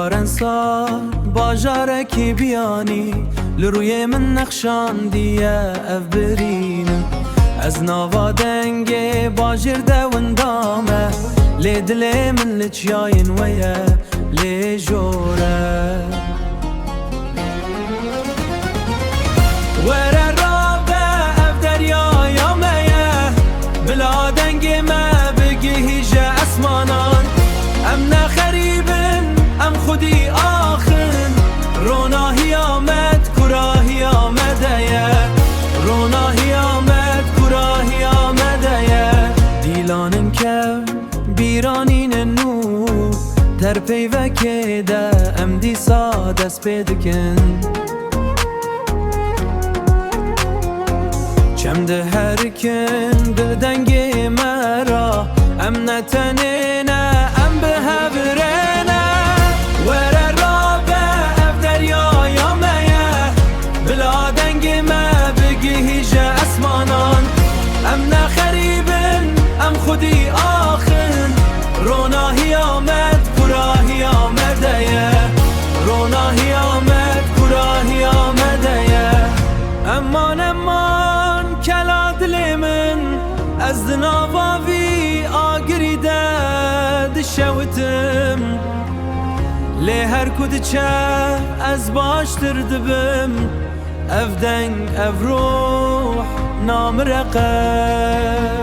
شارن سار باجارکی بیانی لروی من نخشاندیه اف برینم از ناوا دنگ باجر دوندامه لی دل من لچیاین ویه لی جوره وره رابه اف دریایا میه بلا دنگ ما بگی هیجه اسمانان ام نخریبن ام خودی آخن روناهی آمد کراهی آمده یه روناهی آمد کراهی آمده یه دیلانن که بیرانین نو در پیوه که ده ام دیسا دست پیدکن چم ده هرکن دل دنگ مرا ام نتنه نه ام به هبرنه وره رابه اف دریایا میه بلا دنگ ما بگی هیجه اسمانان ام نخریبن ام خودی آخن روناهی آمد کراهی آمده یه روناهی آمد کراهی آمده یه امان کلا دل من از دناواوی آگریده دشوتم لی هر کد چه از باشتر دبم اف دنگ اف روح نامرقه